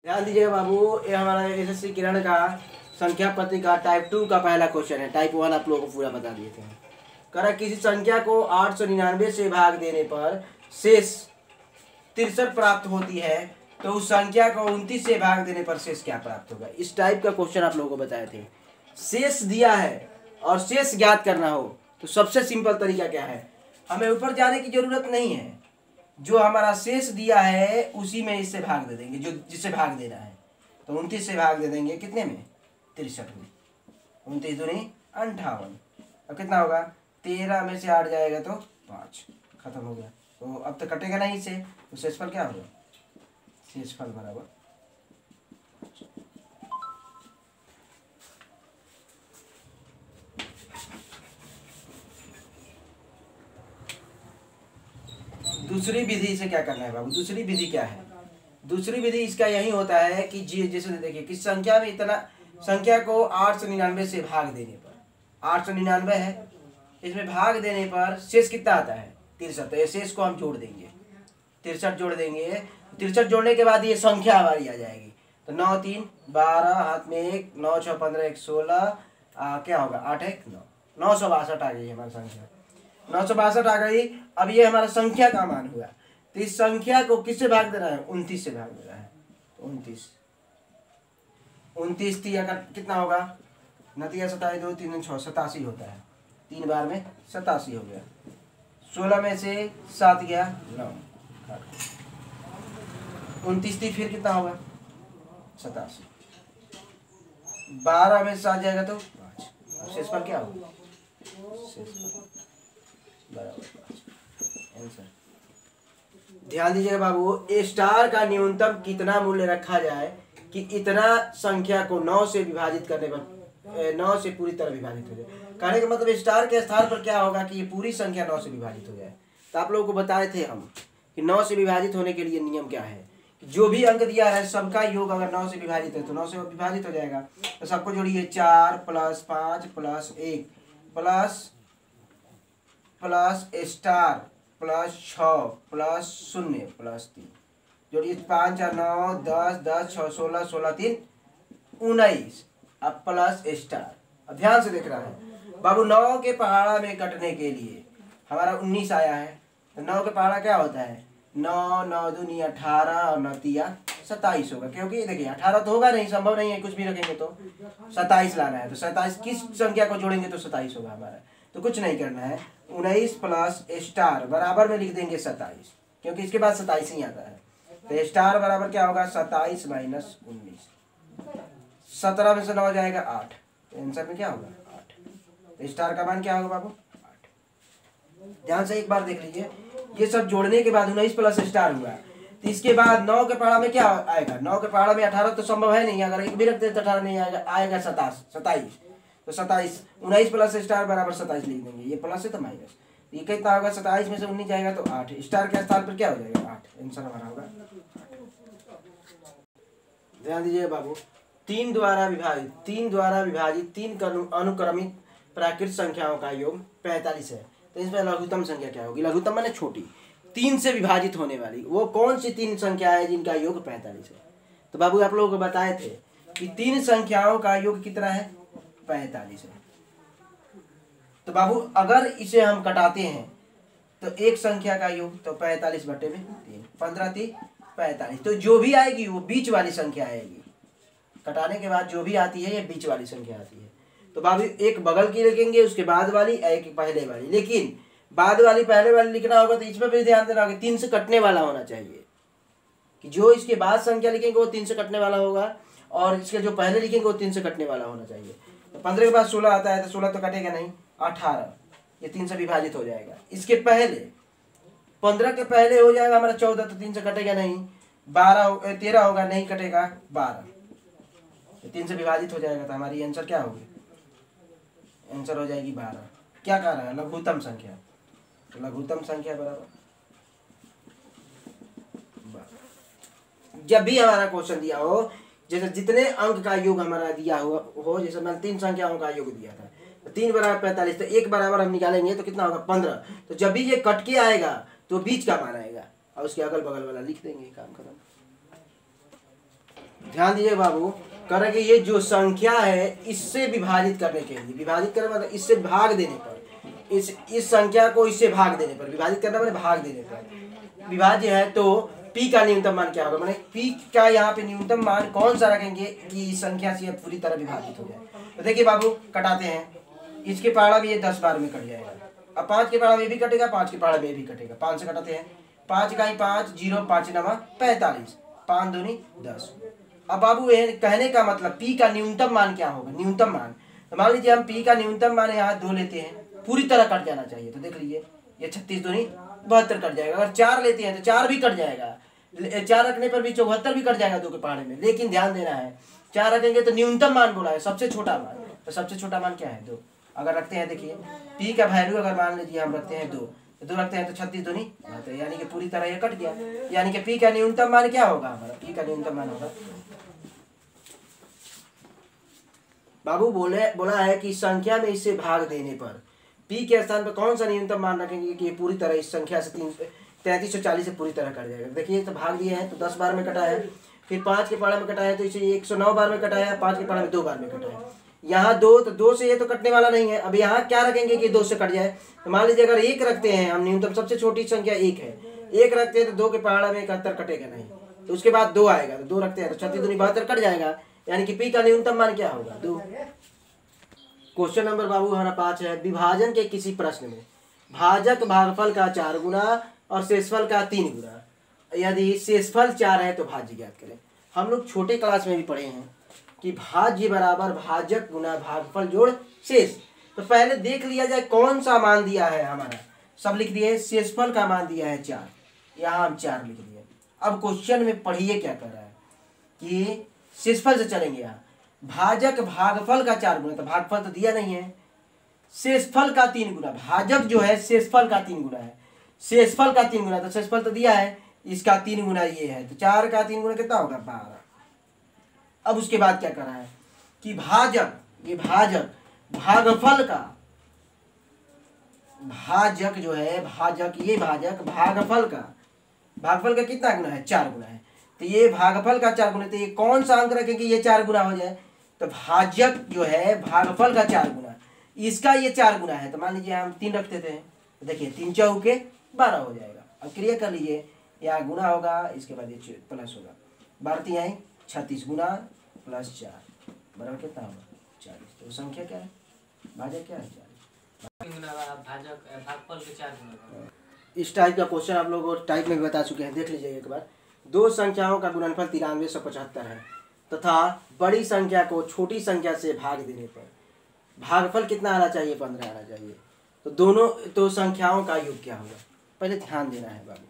ध्यान दीजिएगा बाबू, ये हमारा एसएससी किरण का संख्या पत्रिका टाइप 2 का पहला क्वेश्चन है। टाइप 1 आप लोगों को पूरा बता दिए थे। करा किसी संख्या को 899 से भाग देने पर शेष 63 प्राप्त होती है, तो उस संख्या को 29 से भाग देने पर शेष क्या प्राप्त होगा। इस टाइप का क्वेश्चन आप लोगों को बताए थे। शेष दिया है और शेष ज्ञात करना हो तो सबसे सिंपल तरीका क्या है, हमें ऊपर जाने की जरूरत नहीं है। जो हमारा शेष दिया है उसी में इससे भाग दे देंगे, जो जिससे भाग देना है। तो 29 से भाग दे देंगे कितने में, 63 में। 29 दूनी 58। अब कितना होगा, 13 में से 8 जाएगा तो 5, खत्म हो गया। तो अब तो कटेगा नहीं इससे, तो शेषफल क्या होगा, शेषफल बराबर दूसरी विधि से क्या करना है बाबू। दूसरी विधि क्या है, दूसरी विधि इसका यही होता है कि जैसे देखिए किस संख्या में इतना संख्या को 899 से भाग देने पर 899 है, इसमें भाग देने पर शेष कितना आता है 63। तो ये शेष को हम जोड़ देंगे, 63 जोड़ देंगे। 63 जोड़ने के बाद ये संख्या हमारी आ जाएगी। तो 9 3 12, हाथ में 1, 9 6 15 1 16, क्या होगा 8 1 9, 962 आ गई हमारी संख्या। 962 आ गई। अब ये हमारा संख्या का मान हुआ। तो इस संख्या को किससे भाग देना है, 29 से भाग देना है। तो 29 तिया का कितना होगा, नतिया 27 2 3 6 87 होता है। 3 बार में 87 हो गया। 16 में से 7 गया 9, 29 थी फिर कितना होगा 87। 12 में से 7 जाएगा तो 5। शेष पर क्या होगा, आंसर। ध्यान दीजिएगा बाबू, ए स्टार का न्यूनतम कितना मूल्य रखा जाए कि इतना संख्या को 9 से विभाजित करने पर 9 से पूरी तरह विभाजित हो जाए। कहने का मतलब स्टार के स्थान पर क्या होगा कि ये पूरी संख्या 9 से विभाजित हो जाए। तो आप लोगों को बताए थे हम कि 9 से विभाजित होने के लिए नियम क्या है, जो भी अंक दिया है सबका योग अगर 9 से विभाजित है तो 9 से विभाजित हो जाएगा। तो सबको जोड़िए, 4 + 5 + 1 plus star plus 6 plus 0 plus 3, जोड़िए 5 और 9 10 10 6 16 16 3 19। अब प्लस स्टार। अब ध्यान से देख रहा है बाबू, 9 के पहाड़ा में कटने के लिए हमारा 19 आया है। तो 9 के पहाड़ा क्या होता है, 9 9 दूनी 18 और 9 तिया 27 होगा। क्योंकि देखिए 18 तो होगा नहीं, संभव नहीं है, कुछ भी रखेंगे तो 27 लाना है। तो 27 किस संख्या को जोड़ेंगे तो 27 होगा हमारा। तो कुछ नहीं करना है, 19 प्लस स्टार बराबर में लिख देंगे 27, क्योंकि इसके बाद 27 ही आता है। तो स्टार बराबर क्या होगा, 27 - 19। 17 में से 9 जाएगा 8। तो आंसर में क्या होगा 8। तो स्टार का मान क्या होगा बाबू 8। ध्यान से एक बार देख लीजिए, ये सब जोड़ने के बाद 19 प्लस स्टार हुआ। तो इसके बाद 9 के पहाड़ा में क्या आएगा, 9 के पहाड़ा में 18 तो संभव है नहीं, अगर एक भी रखते तो 18 नहीं आएगा, आएगा 27। तो 27 19 प्लस स्टार बराबर 27 लिख देंगे। ये प्लस है तो माइनस, ये कितना होगा, 27 में से 19 जाएगा तो 8। स्टार के स्थान पर क्या हो जाएगा 8। आंसर हमारा होगा 8। ध्यान दीजिए बाबू, 3 द्वारा विभाजित 3 अनुक्रमिक प्राकृत संख्याओं का योग 45 है। तो इसमें लघुत्तम संख्या क्या होगी, लघुत्तम माने छोटी, 3 से विभाजित होने वाली वो कौन सी 3 संख्या है जिनका योग 45 है। तो बाबू आप लोगों को बताए थे कि 3 संख्याओं का योग कितना है 45 है। तो बाबू अगर इसे हम कटाते हैं तो एक संख्या का योग तो 45/3, 15 3 45। तो जो भी आएगी वो बीच वाली संख्या आएगी। कटाने के बाद जो भी आती है ये बीच वाली संख्या आती है। तो बाबू एक बगल की लिखेंगे, उसके बाद वाली, एक पहले वाली। लेकिन बाद वाली पहले वाली लिखना होगा तो इसमें भी ध्यान देना होगा, 3 से कटने वाला होना चाहिए। कि जो इसके बाद संख्या लिखेंगे वो 3 से कटने वाला होगा, और इसके जो पहले लिखेंगे वो 3 से कटने वाला होना चाहिए। तो 15 के बाद 16 आता है तो 16 तो कटेगा नहीं, 18 ये 3 से विभाजित हो जाएगा। इसके पहले 15 के पहले हो जाएगा हमारा 14, तो 3 से कटेगा नहीं। 13 होगा, नहीं कटेगा 12, तो 3 से विभाजित हो जाएगा। तो हमारी आंसर क्या होगी, आंसर हो जाएगी 12। क्या कह रहा है, लघुत्तम संख्या। तो लघुत्तम संख्या बराबर 12। जब भी हमारा क्वेश्चन दिया हो, जैसे जितने अंक का योग हमारा दिया हुआ हो, जैसे मैंने 3 संख्याओं का योग दिया था, तो 3 बराबर 45, तो 1 बराबर हम निकालेंगे तो कितना होगा 15। तो जब भी ये कट के आएगा तो बीच का मान आएगा, और उसके अगल बगल वाला लिख देंगे, काम खत्म। ध्यान दीजिए बाबू, कह रहे कि ये जो संख्या है इससे विभाजित करने के लिए, विभाजित करने मतलब इससे भाग देने पर, इस संख्या को इससे भाग देने पर, विभाजित करना मतलब भाग देने पर विभाज्य है, तो p का न्यूनतम मान क्या होगा, मैंने p का यहाँ पे न्यूनतम मान कौन सा रखेंगे कि इस संख्या से पूरी तरह विभाजित हो जाए। तो देखिए बाबू कटाते हैं, इसके पहाड़ा भी ये 10 बार में कट जाएगा, अब 5 के पहाड़ा में भी कटेगा, 5 के पहाड़ा में भी कटेगा, 5 से कटाते हैं, 5 का ही 5, 0 5 9 45, 5 दूनी 10। अब बाबू ये कहने का मतलब p का न्यूनतम मान क्या होगा, न्यूनतम मान, तो मान लीजिए हम p का न्यूनतम मान यहाँ 2 लेते हैं, पूरी तरह कट जाना चाहिए, तो देख लीजिए ये 36 दूनी 72 कट जाएगा। अगर 4 लेते हैं तो 4 भी कट जाएगा, 4 रखने पर भी 74 भी कट जाएगा 2 के पहाड़े में। लेकिन ध्यान देना है 4 रखेंगे तो न्यूनतम मान बोला है, सबसे छोटा मान, तो सबसे छोटा मान क्या है 2। अगर रखते हैं देखिए p का वैल्यू अगर मान लीजिए हम रखते हैं 2, तो 2 रखते हैं तो 36 दूनी, तो यानी कि पूरी तरह ये कट गया, यानी कि p का न्यूनतम मान क्या होगा हमारा, p का न्यूनतम मान होगा बाबू बोला है कि संख्या में इससे भाग देने पर p के स्थान पर कौन सा न्यूनतम मान रखेंगे कि पूरी तरह इस संख्या से 3340 से पूरी तरह कट जाएगा। देखिए तो भाग दिए हैं तो 10 बार में कटा है, फिर 5 के पहाड़ा में कटा है तो इसे 109 बार में कटा है, 5 के पहाड़ा में 2 बार में कटा है, यहाँ 2 तो 2 से ये तो कटने वाला नहीं है। अब यहाँ क्या रखेंगे कि 2 से कट जाए, तो मान लीजिए अगर 1 रखते हैं हम, न्यूनतम सबसे छोटी संख्या 1 है, 1 रखते हैं तो 2 के पहाड़ा में 71 कटेगा नहीं, तो उसके बाद 2 आएगा, तो 2 रखते हैं तो 36 दूनी 72 कट जाएगा, यानी कि p का न्यूनतम मान क्या होगा 2। क्वेश्चन नंबर बाबू हमारा 5 है, विभाजन के किसी प्रश्न में भाजक भागफल का 4 गुना और शेषफल का 3 गुना, यदि शेषफल 4 है तो भाज्य ज्ञात करें। हम लोग छोटे क्लास में भी पढ़े हैं कि भाज्य बराबर भाजक गुना भागफल जोड़ शेष। तो पहले देख लिया जाए कौन सा मान दिया है हमारा, सब लिख दिए, शेषफल का मान दिया है 4, यहाँ हम 4 लिख दिए। अब क्वेश्चन में पढ़िए क्या कर रहा है कि शेषफल से चलेंगे, यहाँ भाजक भागफल का 4 गुना, तो भागफल तो दिया नहीं है, शेषफल का 3 गुना, भाजक जो है शेषफल का 3 गुना है, शेषफल का 3 गुना, तो शेषफल तो दिया है, इसका 3 गुना ये है, तो 4 का 3 गुना कितना होगा 12। अब उसके बाद क्या कर रहा है कि भाजक, ये भाजक भागफल का, भाजक जो है भाजक, ये भाजक भागफल का कितना गुना है 4 गुना है, तो ये भागफल का 4 गुना, तो ये कौन सा अंक रखें कि ये 4 गुना हो जाए, तो भाजक जो है भागफल का 4 गुना, इसका ये 4 गुना है, तो मान लीजिए हम 3 रख देते हैं, तो देखिए 3 चौके 12 हो जाएगा। अब क्रिया कर लीजिए, यहाँ गुना होगा, इसके बाद ये प्लस होगा, 12 आई 36 गुना प्लस 4 बराबर कितना होगा 40। तो संख्या क्या है, भाजक क्या है 4। इस टाइप का क्वेश्चन आप लोग टाइप में भी बता चुके हैं, देख लीजिए एक बार। दो संख्याओं का गुणनफल 9375 है तथा बड़ी संख्या को छोटी संख्या से भाग देने पर भागफल कितना आना चाहिए 15 आना चाहिए, तो दोनों तो संख्याओं का योग क्या होगा, पहले ध्यान देना है बाबू,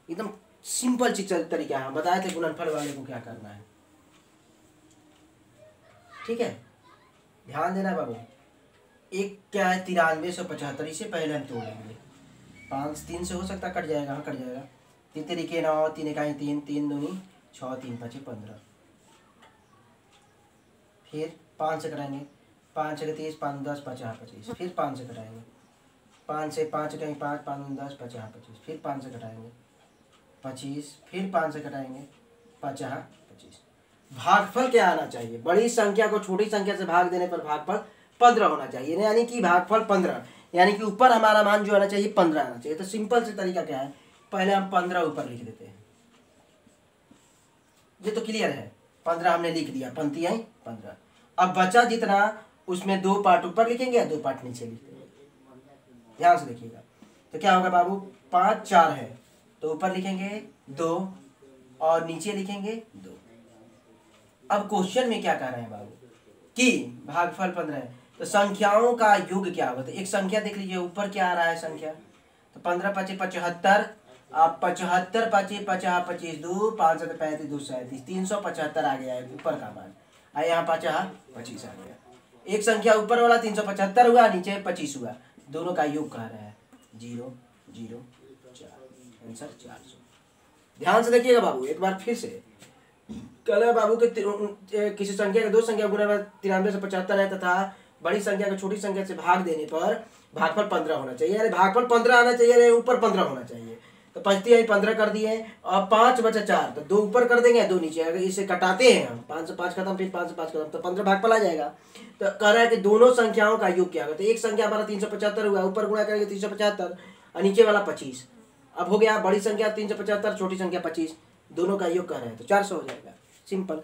एकदम सिंपल चीज तरीका है, हम बताए थे गुणनफल वाले को क्या करना है, ठीक है ध्यान देना बाबू। एक क्या है 9375, इसे पहले हम तोड़ लेंगे, 5 3 से हो सकता कट जाएगा, हाँ कट जाएगा, 3 तरीके 9, 3 इकाई 3, 3 दूनी 6, 3 5 15, फिर 5 से कटाएंगे, 5 से 30, 5 10 50 25, फिर 5 से कटाएंगे, 5 से 5 कहीं 5 5 10 50 25, फिर 5 से कटाएंगे 25, फिर 5 से कटाएंगे 50 25। भागफल क्या आना चाहिए, बड़ी संख्या को छोटी संख्या से भाग देने पर भागफल 15 होना चाहिए, यानी कि भागफल 15, यानी कि ऊपर हमारा मान जो आना चाहिए 15 आना चाहिए। तो सिंपल से तरीका क्या है, पहले हम 15 ऊपर लिख देते हैं, ये तो क्लियर है, 15 हमने लिख दिया, पंक्ति आई 15। अब बचा जितना उसमें 2 पार्ट ऊपर लिखेंगे या 2 पार्ट नीचे लिखेंगे, ध्यान से देखिएगा। तो क्या होगा बाबू, 5 4 है तो ऊपर लिखेंगे 2 और नीचे लिखेंगे 2। अब क्वेश्चन में क्या कह रहे हैं बाबू कि भागफल 15 है, तो संख्याओं का योग क्या होगा, तो एक संख्या देख लीजिए ऊपर क्या आ रहा है संख्या, तो 15 5 75, आप 75 5 50 25 2 5 7 35 2 37 375 आ गया है ऊपर का मान, और यहाँ 50 25 आ गया। एक संख्या ऊपर वाला 375 हुआ, नीचे 25 हुआ, दोनों का योग कह रहा है 0 0 4, आंसर 400। ध्यान से देखिएगा बाबू, एक बार फिर से कल बाबू के किसी संख्या के दो संख्या गुना 9375 है तथा बड़ी संख्या को छोटी संख्या से भाग देने पर भागफल 15 होना चाहिए, अरे भागफल 15 आना चाहिए, अरे ऊपर 15 होना चाहिए। तो 25 15 कर दिए और 5 बचा 4, तो 2 ऊपर कर देंगे 2 नीचे। अगर इसे कटाते हैं हम 5 से 5 खत्म, फिर 5 से 5 खत्म, तो 15 भागफल आ जाएगा। तो कह रहा है कि दोनों संख्याओं का योग क्या होगा। तो एक संख्या हमारा 375 हुआ, ऊपर गुणा करेंगे 375 और नीचे वाला 25। अब हो गया बड़ी संख्या 375, छोटी संख्या 25, दोनों का योग कर रहे हैं तो 400 हो जाएगा। सिंपल।